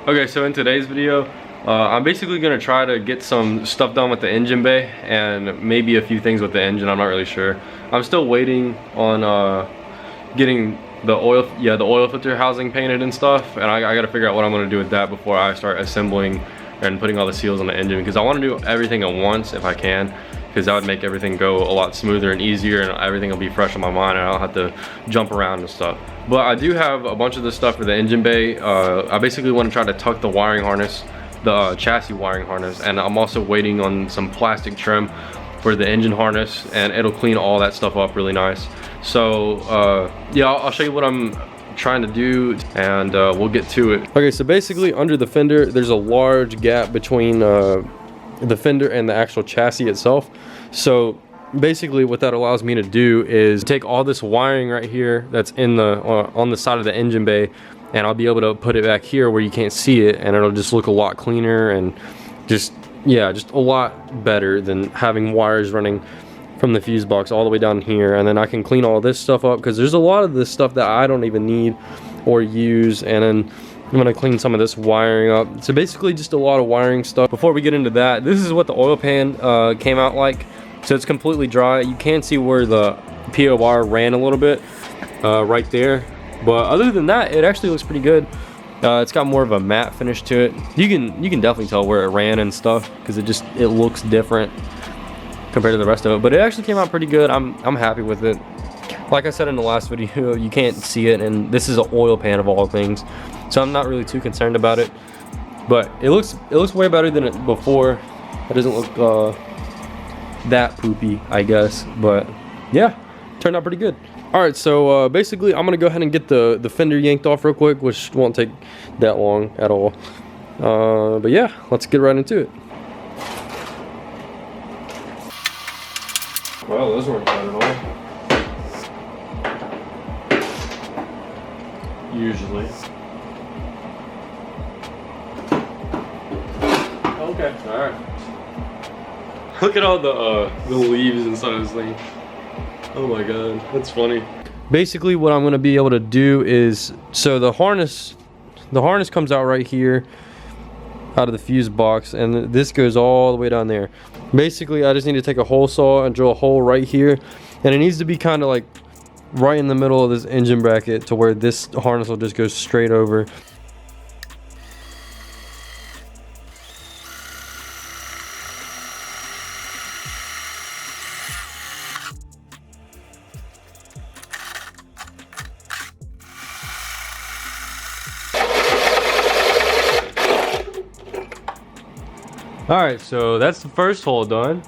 Okay, so in today's video, I'm basically gonna try to get some stuff done with the engine bay and maybe a few things with the engine. I'm not really sure. I'm still waiting on getting the oil filter housing painted and stuff, and I gotta figure out what I'm gonna do with that before I start assembling and putting all the seals on the engine, because I want to do everything at once if I can, because that would make everything go a lot smoother and easier, and everything will be fresh on my mind, and I don't have to jump around and stuff. But I do have a bunch of this stuff for the engine bay. I basically want to try to tuck the wiring harness, the chassis wiring harness, and I'm also waiting on some plastic trim for the engine harness, and it'll clean all that stuff up really nice. So yeah, I'll show you what I'm trying to do, and we'll get to it. Okay, so basically under the fender there's a large gap between the fender and the actual chassis itself. So basically what that allows me to do is take all this wiring right here that's in the on the side of the engine bay, and I'll be able to put it back here where you can't see it, and it'll just look a lot cleaner and just a lot better than having wires running from the fuse box all the way down here. And then I can clean all this stuff up, because there's a lot of this stuff that I don't even need or use, and then I'm gonna clean some of this wiring up. So basically just a lot of wiring stuff. Before we get into that, this is what the oil pan came out like. So it's completely dry. You can see where the POR ran a little bit right there, but other than that, it actually looks pretty good. It's got more of a matte finish to it. You can definitely tell where it ran and stuff, because it looks different compared to the rest of it, but it actually came out pretty good. I'm happy with it. Like I said in the last video, you can't see it, and this is an oil pan of all things, so I'm not really too concerned about it. But it looks way better than it before. It doesn't look that poopy, I guess, but yeah, turned out pretty good. All right, so basically I'm gonna go ahead and get the fender yanked off real quick, which won't take that long at all. But yeah, let's get right into it. Well, those weren't bad at all. Usually. Okay, all right. Look at all the leaves inside of this thing. Oh my god, that's funny. Basically what I'm gonna be able to do is, so the harness comes out right here out of the fuse box, and this goes all the way down there. Basically I just need to take a hole saw and drill a hole right here, and it needs to be kind of like right in the middle of this engine bracket, to where this harness will just go straight over. Alright, so that's the first hole done.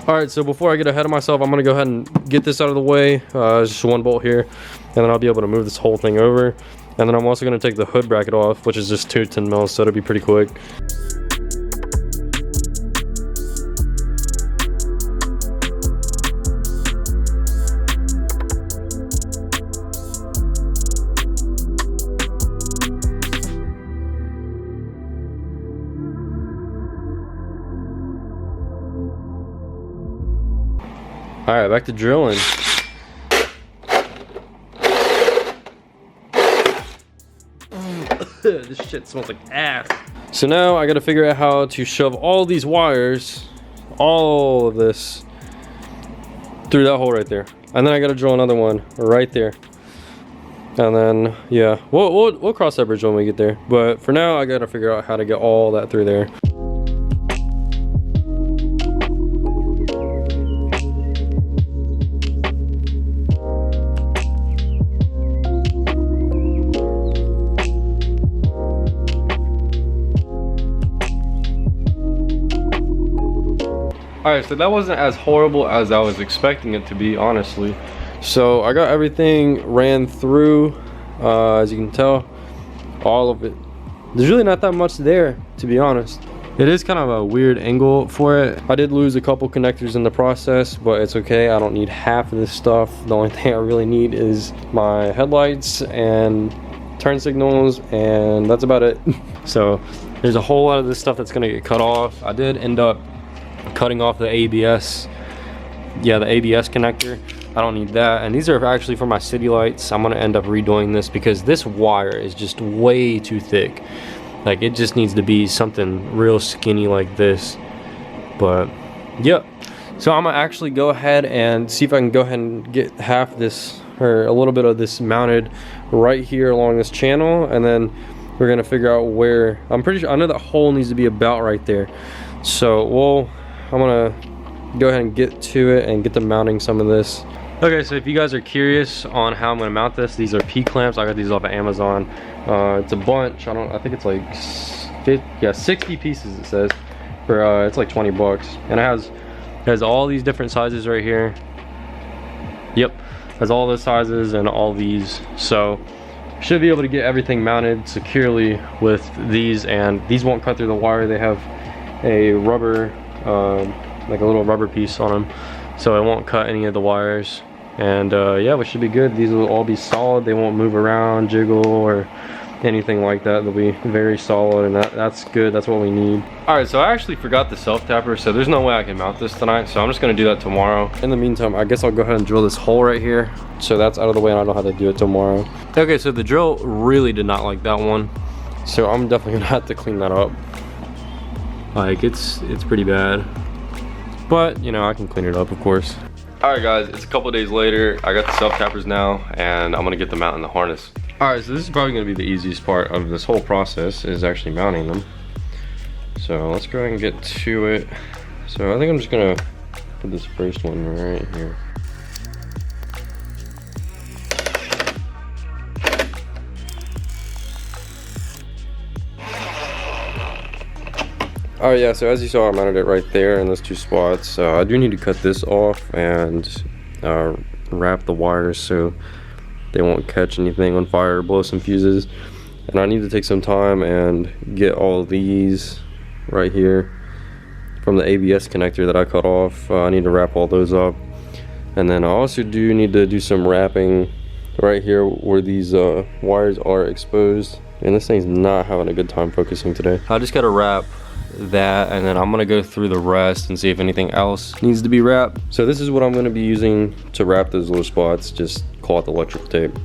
Alright, so before I get ahead of myself, I'm going to go ahead and get this out of the way. Just one bolt here, and then I'll be able to move this whole thing over. And then I'm also going to take the hood bracket off, which is just 2 10 mils, so it'll be pretty quick. Alright, back to drilling. This shit smells like ass. So now I gotta figure out how to shove all these wires, all of this, through that hole right there. And then I gotta drill another one right there. And then, yeah, we'll cross that bridge when we get there. But for now, I gotta figure out how to get all that through there. Alright, so that wasn't as horrible as I was expecting it to be, honestly. So I got everything ran through, as you can tell, all of it. There's really not that much there, to be honest. It is kind of a weird angle for it. I did lose a couple connectors in the process, but it's okay. I don't need half of this stuff. The only thing I really need is my headlights and turn signals, and that's about it. So there's a whole lot of this stuff that's gonna get cut off. I did end up cutting off the ABS, the ABS connector, I don't need that. And these are actually for my city lights. I'm gonna end up redoing this because this wire is just way too thick. Like, it just needs to be something real skinny like this. But yep, so I'm gonna actually go ahead and see if I can go ahead and get half this, or a little bit of this, mounted right here along this channel, and then we're gonna figure out where. I'm pretty sure, I know that hole needs to be about right there. So I'm gonna go ahead and get to it and get to mounting some of this. Okay, so if you guys are curious on how I'm gonna mount this, these are P clamps. I got these off of Amazon. It's a bunch. I think it's like 60 pieces it says. For it's like 20 bucks, and it has all these different sizes right here. Yep, has all the sizes and all these. So should be able to get everything mounted securely with these, and these won't cut through the wire. They have a rubber, like a little rubber piece on them, so it won't cut any of the wires. And yeah, we should be good. These will all be solid. They won't move around, jiggle, or anything like that. They'll be very solid, and that's good. That's what we need. All right, so I actually forgot the self-tapper, so there's no way I can mount this tonight, so I'm just gonna do that tomorrow. In the meantime, I guess I'll go ahead and drill this hole right here, so that's out of the way, and I know how to do it tomorrow. Okay, so the drill really did not like that one, so I'm definitely gonna have to clean that up. Like, it's pretty bad, but you know, I can clean it up, of course. All right, guys, it's a couple days later. I got the self-tappers now, and I'm gonna get them out in the harness. All right, so this is probably gonna be the easiest part of this whole process, is actually mounting them. So let's go ahead and get to it. So I think I'm just gonna put this first one right here. Oh yeah, so as you saw, I mounted it right there in those two spots. I do need to cut this off and wrap the wires so they won't catch anything on fire or blow some fuses. And I need to take some time and get all of these right here from the ABS connector that I cut off. I need to wrap all those up. And then I also do need to do some wrapping right here where these wires are exposed. And this thing's not having a good time focusing today. I just gotta wrap that, and then I'm gonna go through the rest and see if anything else needs to be wrapped. So this is what I'm gonna be using to wrap those little spots, just cloth electrical tape.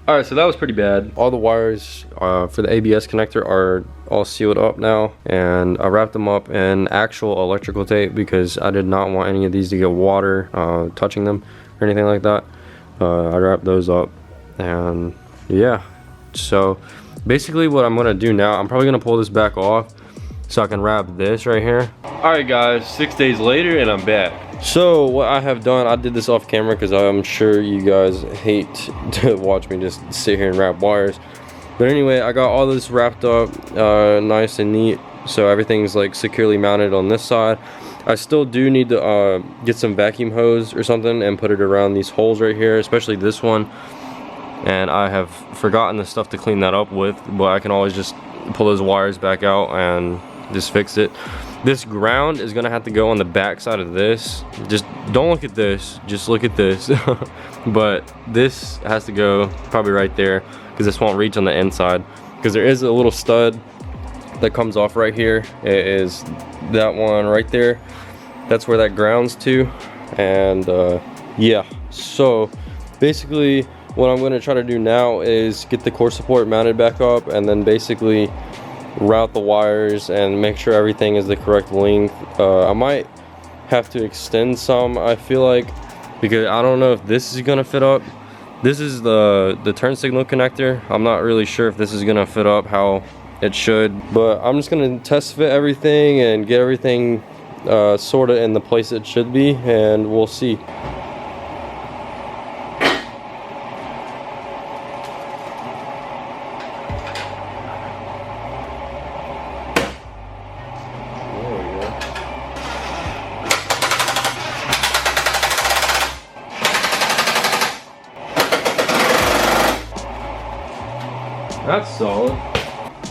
All right, so that was pretty bad. All the wires for the ABS connector are all sealed up now, and I wrapped them up in actual electrical tape because I did not want any of these to get water touching them or anything like that. I wrapped those up, and yeah. So basically what I'm gonna do now, I'm probably gonna pull this back off so I can wrap this right here. All right guys, 6 days later and I'm back. So what I have done, I did this off camera because I'm sure you guys hate to watch me just sit here and wrap wires. But anyway, I got all this wrapped up nice and neat, so everything's like securely mounted on this side. I still do need to get some vacuum hose or something and put it around these holes right here, especially this one. And I have forgotten the stuff to clean that up with, but I can always just pull those wires back out and just fix it. This ground is gonna have to go on the back side of this. Just don't look at this, just look at this. But this has to go probably right there because this won't reach on the inside, because there is a little stud that comes off right here. It is that one right there. That's where that grounds to. And yeah, so basically what I'm gonna try to do now is get the core support mounted back up, and then basically route the wires and make sure everything is the correct length. I might have to extend some, I feel like, because I don't know if this is gonna fit up. This is the turn signal connector. I'm not really sure if this is gonna fit up how it should, but I'm just gonna test fit everything and get everything sort of in the place it should be, and we'll see. That's solid.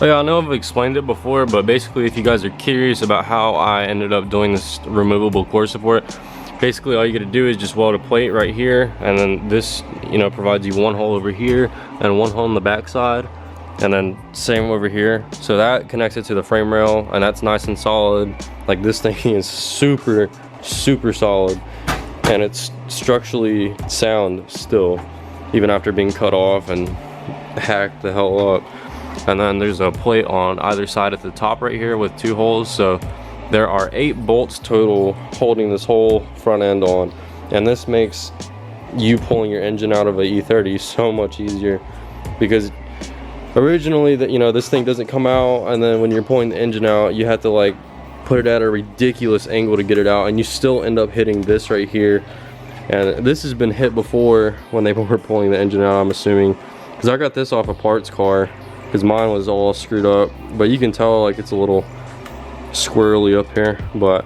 Oh yeah, I know I've explained it before, but basically if you guys are curious about how I ended up doing this removable core support, basically all you gotta do is just weld a plate right here, and then this, you know, provides you one hole over here and one hole on the back side, and then same over here. So that connects it to the frame rail, and that's nice and solid. Like, this thing is super solid, and it's structurally sound still, even after being cut off and hacked the hell up. And then there's a plate on either side at the top right here with 2 holes, so there are 8 bolts total holding this whole front end on, and this makes you pulling your engine out of a E30 so much easier, because originally that, you know, this thing doesn't come out, and then when you're pulling the engine out you have to like put it at a ridiculous angle to get it out, and you still end up hitting this right here. And this has been hit before when they were pulling the engine out, I'm assuming, because I got this off a parts car because mine was all screwed up, but you can tell like it's a little squirrely up here. But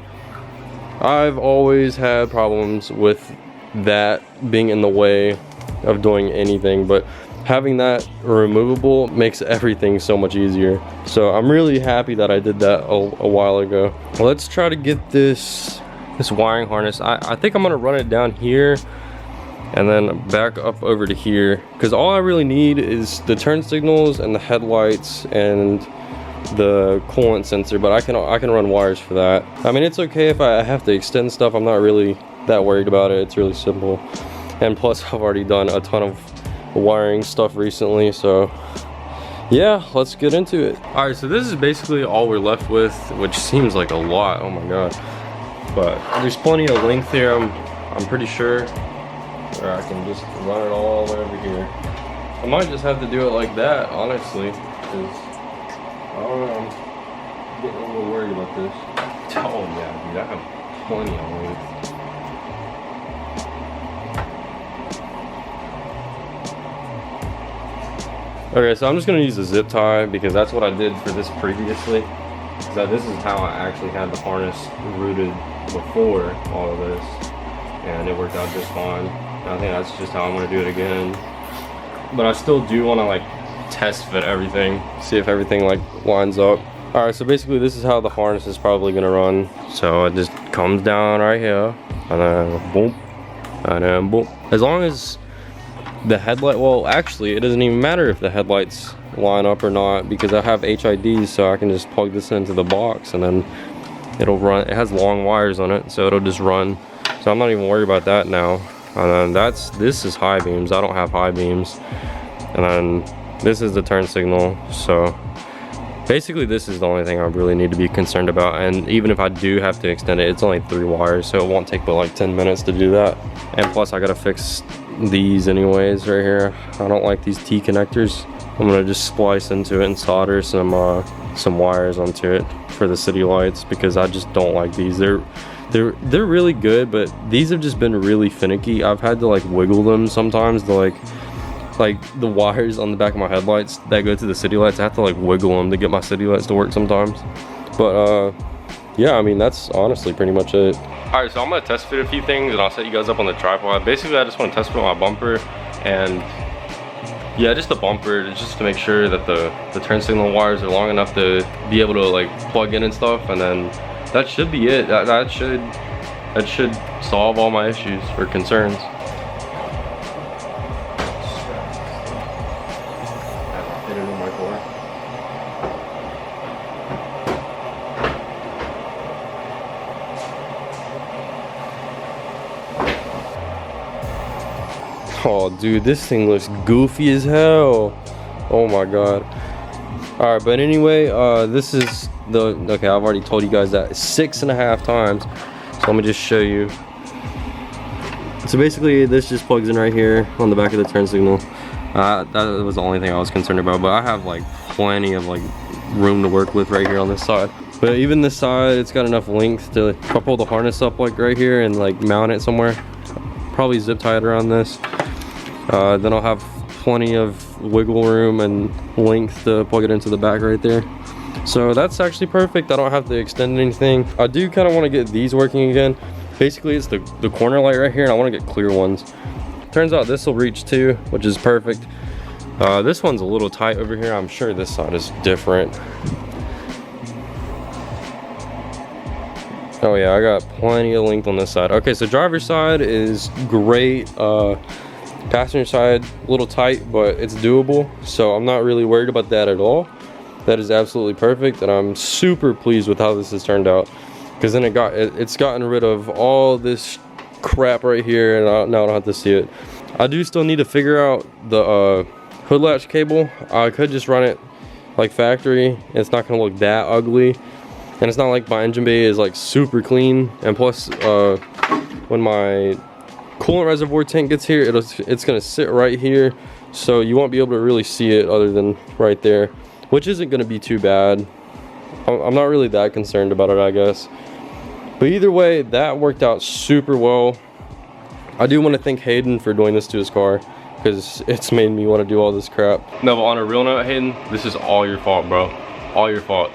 I've always had problems with that being in the way of doing anything, but having that removable makes everything so much easier. So I'm really happy that I did that a while ago. Let's try to get this wiring harness. I think I'm gonna run it down here and then back up over to here, because all I really need is the turn signals and the headlights and the coolant sensor, but I can run wires for that. I mean, it's okay if I have to extend stuff. I'm not really that worried about it. It's really simple, and plus I've already done a ton of wiring stuff recently, so yeah, let's get into it. All right, so this is basically all we're left with, which seems like a lot. Oh my god, but there's plenty of length here. I'm pretty sure, or I can just run it all the way over here. I might just have to do it like that, honestly, because I don't know, I'm getting a little worried about this. Oh yeah, dude, I have plenty of length. Okay, so I'm just gonna use a zip tie because that's what I did for this previously. So this is how I actually had the harness routed before all of this, and it worked out just fine. And I think that's just how I'm gonna do it again. But I still do wanna like test fit everything, see if everything like lines up. All right, so basically this is how the harness is probably gonna run. So it just comes down right here, and then boom, and then boom. As long as the headlight, well actually it doesn't even matter if the headlights line up or not, because I have HIDs, so I can just plug this into the box and then it'll run. It has long wires on it, so it'll just run. So I'm not even worried about that now. And then this is high beams. I don't have high beams. And then this is the turn signal. So basically this is the only thing I really need to be concerned about, and even if I do have to extend it, it's only 3 wires, so it won't take but like 10 minutes to do that. And plus I gotta fix these anyways right here. I don't like these T connectors. I'm gonna just splice into it and solder some wires onto it for the city lights, because I just don't like these. They're really good, but these have just been really finicky. I've had to like wiggle them sometimes to like the wires on the back of my headlights that go to the city lights. I have to like wiggle them to get my city lights to work sometimes. But yeah, I mean, that's honestly pretty much it. All right, so I'm gonna test fit a few things and I'll set you guys up on the tripod. Basically, I just want to test fit my bumper, and yeah, just the bumper, just to make sure that the turn signal wires are long enough to be able to like plug in and stuff, and then that should be it. That should solve all my issues or concerns. Oh dude, this thing looks goofy as hell. Oh my god. All right, but anyway, this is okay, I've already told you guys that 6.5 times, so let me just show you. So basically this just plugs in right here on the back of the turn signal. That was the only thing I was concerned about, but I have like plenty of like room to work with right here on this side. But even this side, it's got enough length to, if I pull the harness up like right here and like mount it somewhere, probably zip tie it around this. Then I'll have plenty of wiggle room and length to plug it into the back right there. So that's actually perfect. I don't have to extend anything. I do kind of want to get these working again. Basically it's the corner light right here, and I want to get clear ones. Turns out this will reach too, which is perfect. This one's a little tight over here. I'm sure this side is different. Oh yeah, I got plenty of length on this side. Okay, so driver's side is great. Passenger side, a little tight, but it's doable. So I'm not really worried about that at all. That is absolutely perfect, and I'm super pleased with how this has turned out. Because then it's gotten rid of all this crap right here, and now I don't have to see it. I do still need to figure out the hood latch cable. I could just run it like factory. It's not gonna look that ugly. And it's not like my engine bay is like super clean, and plus when my coolant reservoir tank gets here, it's gonna sit right here, so you won't be able to really see it other than right there, which isn't gonna be too bad. I'm not really that concerned about it, I guess. But either way, that worked out super well. I do want to thank Hayden for doing this to his car, because it's made me want to do all this crap. No, but on a real note, Hayden, this is all your fault, bro. All your fault.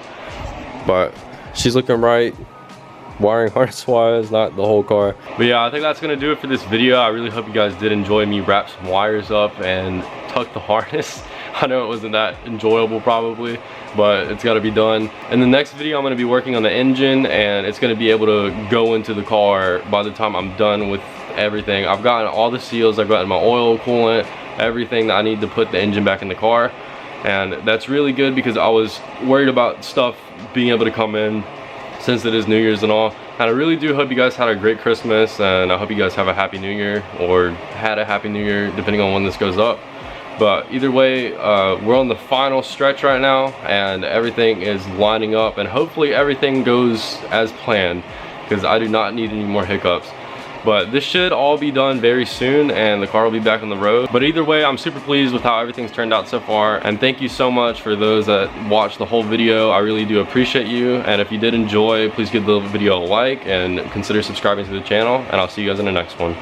But she's looking right, wiring harness wise, not the whole car. But yeah, I think that's gonna do it for this video. I really hope you guys did enjoy me wrap some wires up and tuck the harness. I know it wasn't that enjoyable probably, but it's got to be done. In the next video, I'm going to be working on the engine, and it's going to be able to go into the car by the time I'm done with everything. I've gotten all the seals, I've gotten my oil, coolant, everything that I need to put the engine back in the car. And that's really good, because I was worried about stuff being able to come in since it is New Year's and all. And I really do hope you guys had a great Christmas, and I hope you guys have a happy New Year, or had a happy New Year depending on when this goes up. But either way, we're on the final stretch right now, and everything is lining up, and hopefully everything goes as planned, because I do not need any more hiccups. But this should all be done very soon, and the car will be back on the road. But either way, I'm super pleased with how everything's turned out so far, and thank you so much for those that watched the whole video. I really do appreciate you, and if you did enjoy, please give the video a like and consider subscribing to the channel, and I'll see you guys in the next one.